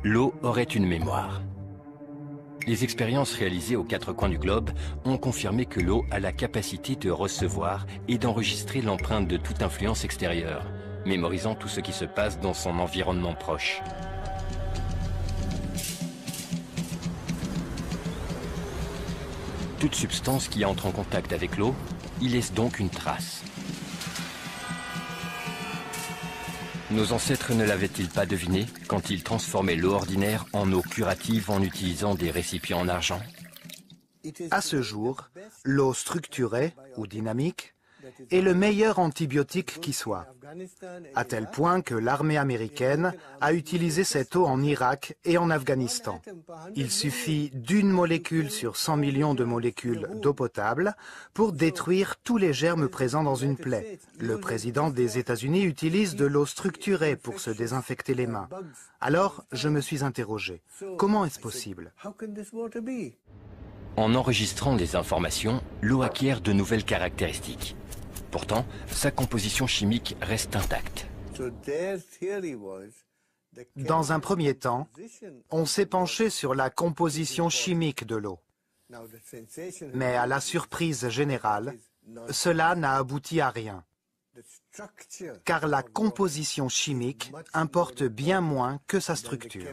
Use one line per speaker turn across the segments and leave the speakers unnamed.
l'eau aurait une mémoire. Les expériences réalisées aux quatre coins du globe ont confirmé que l'eau a la capacité de recevoir et d'enregistrer l'empreinte de toute influence extérieure, mémorisant tout ce qui se passe dans son environnement proche. Toute substance qui entre en contact avec l'eau y laisse donc une trace. Nos ancêtres ne l'avaient-ils pas deviné quand ils transformaient l'eau ordinaire en eau curative en utilisant des récipients en argent?
À ce jour, l'eau structurée ou dynamique est le meilleur antibiotique qui soit, à tel point que l'armée américaine a utilisé cette eau en Irak et en Afghanistan. Il suffit d'une molécule sur 100 millions de molécules d'eau potable pour détruire tous les germes présents dans une plaie. Le président des États-Unis utilise de l'eau structurée pour se désinfecter les mains. Alors, je me suis interrogé, comment est-ce possible?
En enregistrant des informations, l'eau acquiert de nouvelles caractéristiques. Pourtant, sa composition chimique reste intacte.
Dans un premier temps, on s'est penché sur la composition chimique de l'eau. Mais à la surprise générale, cela n'a abouti à rien. Car la composition chimique importe bien moins que sa structure.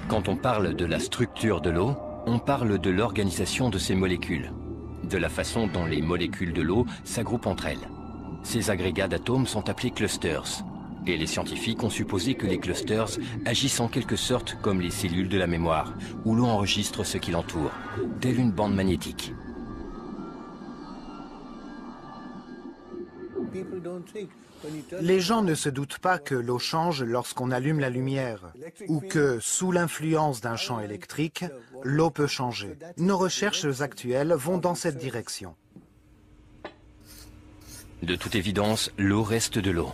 Quand on parle de la structure de l'eau, on parle de l'organisation de ses molécules, de la façon dont les molécules de l'eau s'agroupent entre elles. Ces agrégats d'atomes sont appelés clusters, et les scientifiques ont supposé que les clusters agissent en quelque sorte comme les cellules de la mémoire, où l'on enregistre ce qui l'entoure, telle une bande magnétique.
Les gens ne se doutent pas que l'eau change lorsqu'on allume la lumière, ou que, sous l'influence d'un champ électrique, l'eau peut changer. Nos recherches actuelles vont dans cette direction.
De toute évidence, l'eau reste de l'eau.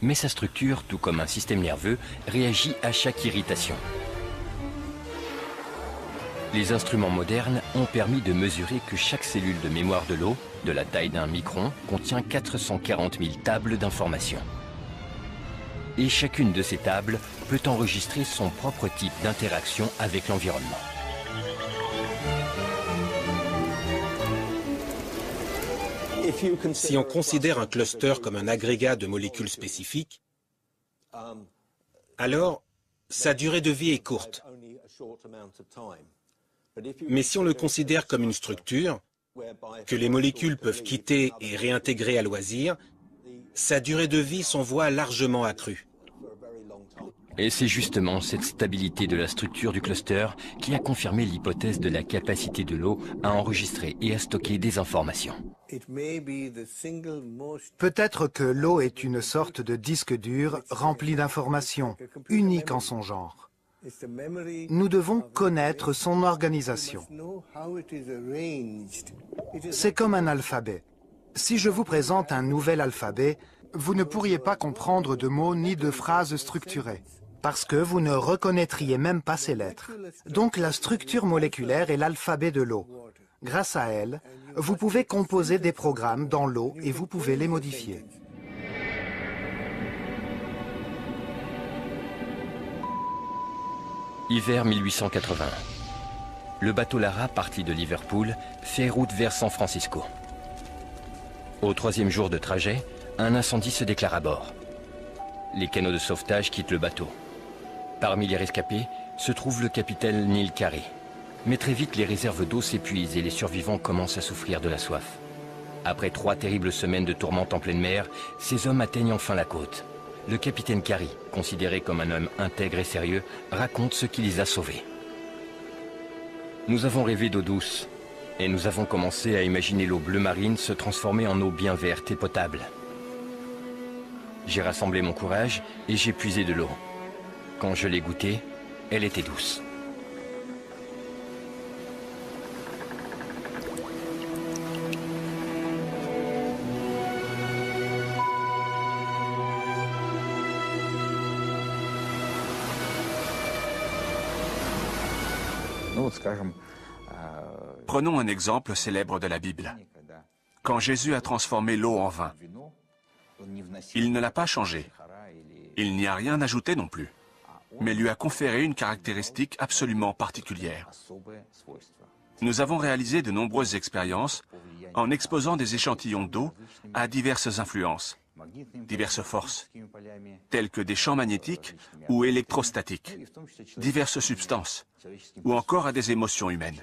Mais sa structure, tout comme un système nerveux, réagit à chaque irritation. Les instruments modernes ont permis de mesurer que chaque cellule de mémoire de l'eau, de la taille d'un micron, contient 440 000 tables d'informations. Et chacune de ces tables peut enregistrer son propre type d'interaction avec l'environnement.
Si on considère un cluster comme un agrégat de molécules spécifiques, alors sa durée de vie est courte. Mais si on le considère comme une structure, que les molécules peuvent quitter et réintégrer à loisir, sa durée de vie s'en voit largement accrue.
Et c'est justement cette stabilité de la structure du cluster qui a confirmé l'hypothèse de la capacité de l'eau à enregistrer et à stocker des informations.
Peut-être que l'eau est une sorte de disque dur rempli d'informations, unique en son genre. Nous devons connaître son organisation. C'est comme un alphabet. Si je vous présente un nouvel alphabet, vous ne pourriez pas comprendre de mots ni de phrases structurées, parce que vous ne reconnaîtriez même pas ces lettres. Donc la structure moléculaire est l'alphabet de l'eau. Grâce à elle, vous pouvez composer des programmes dans l'eau et vous pouvez les modifier.
Hiver 1880. Le bateau Lara, parti de Liverpool, fait route vers San Francisco. Au troisième jour de trajet, un incendie se déclare à bord. Les canots de sauvetage quittent le bateau. Parmi les rescapés se trouve le capitaine Neil Carey. Mais très vite, les réserves d'eau s'épuisent et les survivants commencent à souffrir de la soif. Après 3 terribles semaines de tourmente en pleine mer, ces hommes atteignent enfin la côte. Le capitaine Carey, considéré comme un homme intègre et sérieux, raconte ce qui les a sauvés. Nous avons rêvé d'eau douce et nous avons commencé à imaginer l'eau bleu marine se transformer en eau bien verte et potable. J'ai rassemblé mon courage et j'ai puisé de l'eau. Quand je l'ai goûtée, elle était douce.
Prenons un exemple célèbre de la Bible. Quand Jésus a transformé l'eau en vin, il ne l'a pas changée. Il n'y a rien ajouté non plus, mais lui a conféré une caractéristique absolument particulière. Nous avons réalisé de nombreuses expériences en exposant des échantillons d'eau à diverses influences, diverses forces, telles que des champs magnétiques ou électrostatiques, diverses substances, ou encore à des émotions humaines.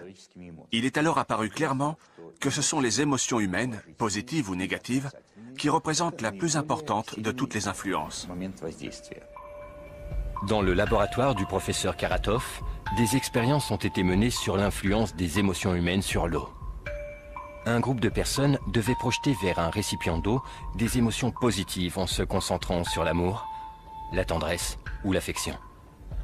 Il est alors apparu clairement que ce sont les émotions humaines, positives ou négatives, qui représentent la plus importante de toutes les influences.
Dans le laboratoire du professeur Karatov, des expériences ont été menées sur l'influence des émotions humaines sur l'eau. Un groupe de personnes devait projeter vers un récipient d'eau des émotions positives en se concentrant sur l'amour, la tendresse ou l'affection.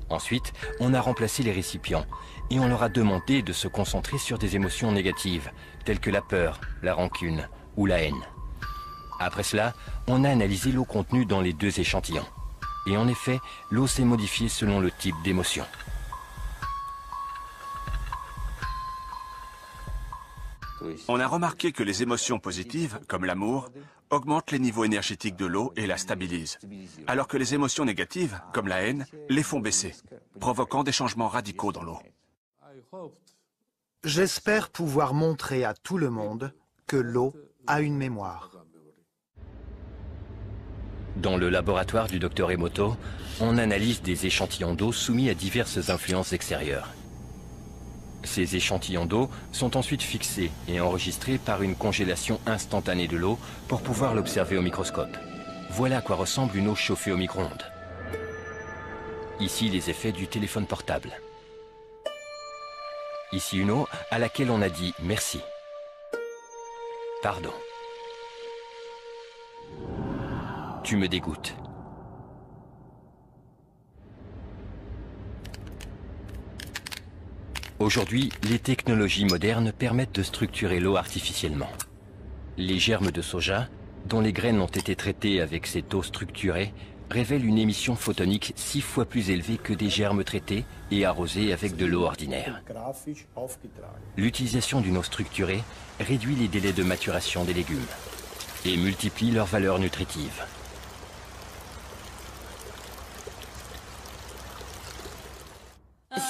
Ensuite, on a remplacé les récipients et on leur a demandé de se concentrer sur des émotions négatives, telles que la peur, la rancune ou la haine. Après cela, on a analysé l'eau contenue dans les deux échantillons. Et en effet, l'eau s'est modifiée selon le type d'émotion.
On a remarqué que les émotions positives, comme l'amour, augmentent les niveaux énergétiques de l'eau et la stabilisent, alors que les émotions négatives, comme la haine, les font baisser, provoquant des changements radicaux dans l'eau.
J'espère pouvoir montrer à tout le monde que l'eau a une mémoire.
Dans le laboratoire du Dr Emoto, on analyse des échantillons d'eau soumis à diverses influences extérieures. Ces échantillons d'eau sont ensuite fixés et enregistrés par une congélation instantanée de l'eau pour pouvoir l'observer au microscope. Voilà à quoi ressemble une eau chauffée au micro-ondes. Ici, les effets du téléphone portable. Ici, une eau à laquelle on a dit merci. Pardon. Tu me dégoûtes. Aujourd'hui, les technologies modernes permettent de structurer l'eau artificiellement. Les germes de soja, dont les graines ont été traitées avec cette eau structurée, révèlent une émission photonique 6 fois plus élevée que des germes traités et arrosés avec de l'eau ordinaire. L'utilisation d'une eau structurée réduit les délais de maturation des légumes et multiplie leur valeur nutritive.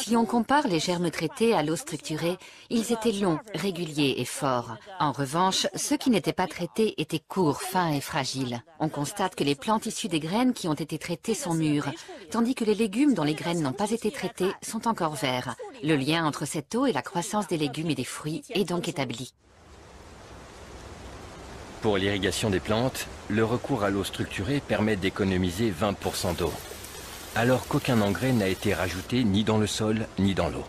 Si on compare les germes traités à l'eau structurée, ils étaient longs, réguliers et forts. En revanche, ceux qui n'étaient pas traités étaient courts, fins et fragiles. On constate que les plantes issues des graines qui ont été traitées sont mûres, tandis que les légumes dont les graines n'ont pas été traitées sont encore verts. Le lien entre cette eau et la croissance des légumes et des fruits est donc établi.
Pour l'irrigation des plantes, le recours à l'eau structurée permet d'économiser 20% d'eau, alors qu'aucun engrais n'a été rajouté ni dans le sol ni dans l'eau.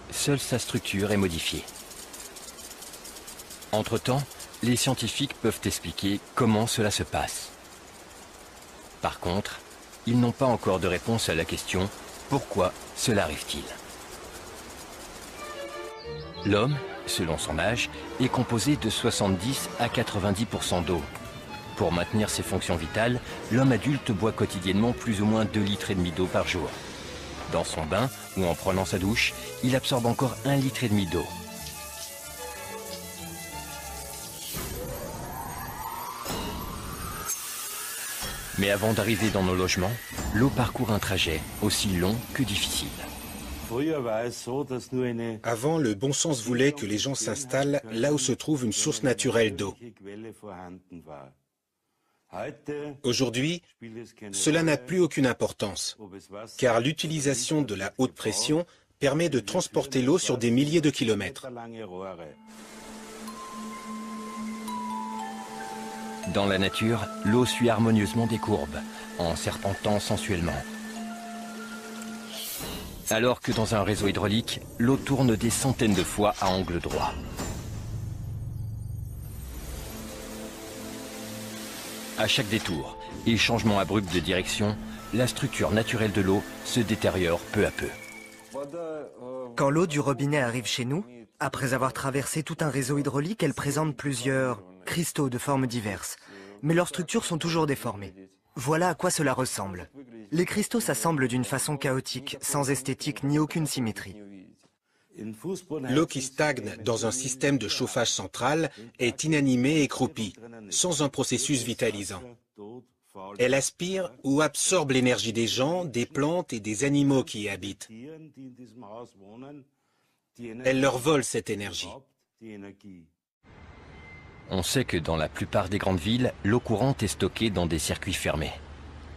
Seule sa structure est modifiée. Entre-temps, les scientifiques peuvent expliquer comment cela se passe. Par contre, ils n'ont pas encore de réponse à la question « Pourquoi cela arrive-t-il » L'homme, selon son âge, est composé de 70 à 90% d'eau. Pour maintenir ses fonctions vitales, l'homme adulte boit quotidiennement plus ou moins 2,5 litres d'eau par jour. Dans son bain ou en prenant sa douche, il absorbe encore 1,5 litre d'eau. Mais avant d'arriver dans nos logements, l'eau parcourt un trajet aussi long que difficile.
Avant, le bon sens voulait que les gens s'installent là où se trouve une source naturelle d'eau. Aujourd'hui, cela n'a plus aucune importance, car l'utilisation de la haute pression permet de transporter l'eau sur des milliers de kilomètres.
Dans la nature, l'eau suit harmonieusement des courbes, en serpentant sensuellement. Alors que dans un réseau hydraulique, l'eau tourne des centaines de fois à angle droit. À chaque détour et changement abrupt de direction, la structure naturelle de l'eau se détériore peu à peu.
Quand l'eau du robinet arrive chez nous, après avoir traversé tout un réseau hydraulique, elle présente plusieurs cristaux de formes diverses. Mais leurs structures sont toujours déformées. Voilà à quoi cela ressemble. Les cristaux s'assemblent d'une façon chaotique, sans esthétique ni aucune symétrie.
L'eau qui stagne dans un système de chauffage central est inanimée et croupie, sans un processus vitalisant. Elle aspire ou absorbe l'énergie des gens, des plantes et des animaux qui y habitent. Elle leur vole cette énergie.
On sait que dans la plupart des grandes villes, l'eau courante est stockée dans des circuits fermés.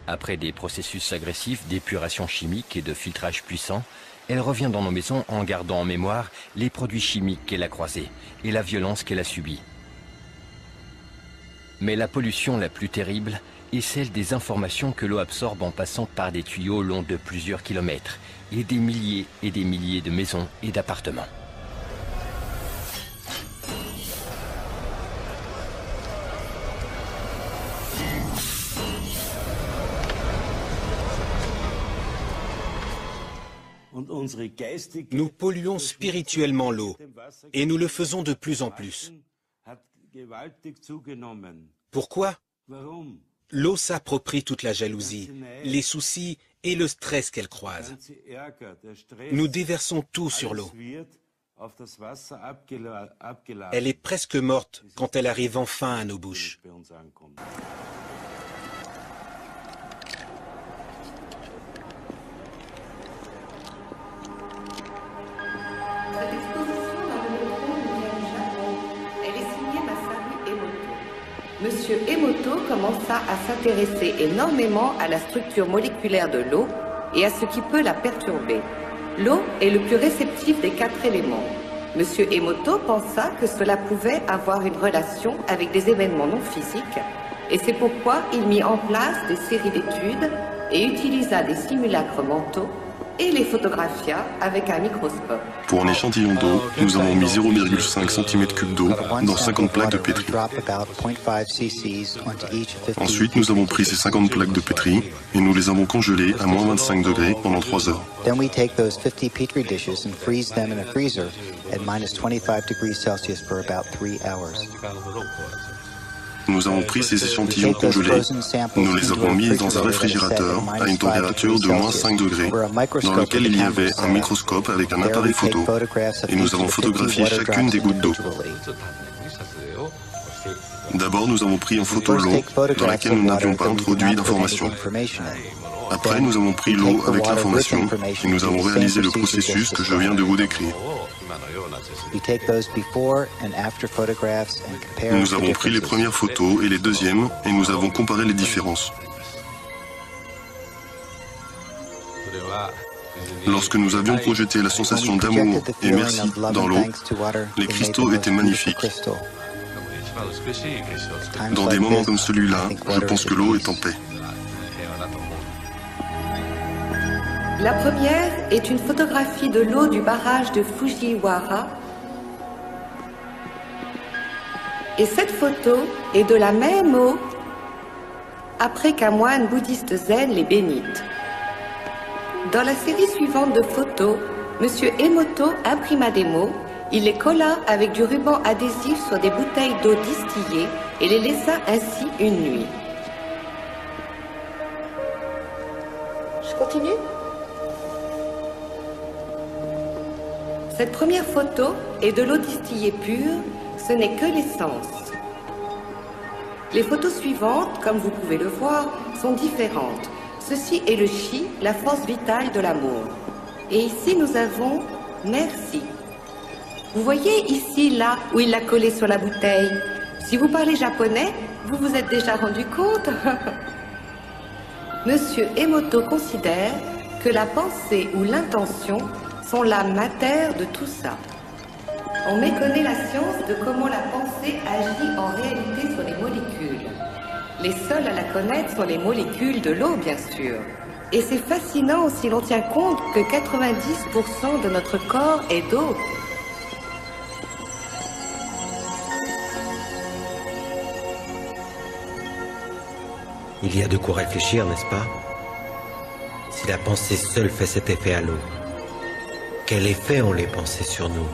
Après des processus agressifs d'épuration chimique et de filtrage puissant, elle revient dans nos maisons en gardant en mémoire les produits chimiques qu'elle a croisés et la violence qu'elle a subie. Mais la pollution la plus terrible est celle des informations que l'eau absorbe en passant par des tuyaux longs de plusieurs kilomètres et des milliers de maisons et d'appartements.
Nous polluons spirituellement l'eau et nous le faisons de plus en plus. Pourquoi? L'eau s'approprie toute la jalousie, les soucis et le stress qu'elle croise. Nous déversons tout sur l'eau. Elle est presque morte quand elle arrive enfin à nos bouches.
Cette exposition dans le métro nous vient du Japon. Elle est signée Masaru Emoto. Monsieur Emoto commença à s'intéresser énormément à la structure moléculaire de l'eau et à ce qui peut la perturber. L'eau est le plus réceptif des 4 éléments. Monsieur Emoto pensa que cela pouvait avoir une relation avec des événements non physiques et c'est pourquoi il mit en place des séries d'études et utilisa des simulacres mentaux et les photographia avec un microscope.
Pour un échantillon d'eau, nous avons mis 0,5 cm3 d'eau dans 50 plaques de pétri. Ensuite, nous avons pris ces 50 plaques de pétri et nous les avons congelées à moins 25 degrés pendant 3 heures.
Then we take those 50 petri dishes and freeze them in a freezer at minus 25 degrees Celsius for about 3 hours.
Nous avons pris ces échantillons congelés, nous les avons mis dans un réfrigérateur à une température de moins 5 degrés, dans lequel il y avait un microscope avec un appareil photo, et nous avons photographié chacune des gouttes d'eau. D'abord, nous avons pris en photo l'eau, dans laquelle nous n'avions pas introduit d'informations. Après, nous avons pris l'eau avec l'information, et nous avons réalisé le processus que je viens de vous décrire. Nous avons pris les premières photos et les deuxièmes et nous avons comparé les différences. Lorsque nous avions projeté la sensation d'amour et merci dans l'eau, les cristaux étaient magnifiques. Dans des moments comme celui-là, je pense que l'eau est en paix.
La première est une photographie de l'eau du barrage de Fujiwara. Et cette photo est de la même eau après qu'un moine bouddhiste zen les bénite. Dans la série suivante de photos, M. Emoto imprima des mots, il les colla avec du ruban adhésif sur des bouteilles d'eau distillée et les laissa ainsi une nuit. Je continue ? Cette première photo est de l'eau distillée pure, ce n'est que l'essence. Les photos suivantes, comme vous pouvez le voir, sont différentes. Ceci est le chi, la force vitale de l'amour. Et ici, nous avons merci. Vous voyez ici, là, où il l'a collé sur la bouteille. Si vous parlez japonais, vous vous êtes déjà rendu compte. Monsieur Emoto considère que la pensée ou l'intention sont la matière de tout ça. On méconnaît la science de comment la pensée agit en réalité sur les molécules. Les seuls à la connaître sont les molécules de l'eau, bien sûr. Et c'est fascinant si l'on tient compte que 90% de notre corps est d'eau.
Il y a de quoi réfléchir, n'est-ce pas? Si la pensée seule fait cet effet à l'eau, quel effet ont les pensées sur nous?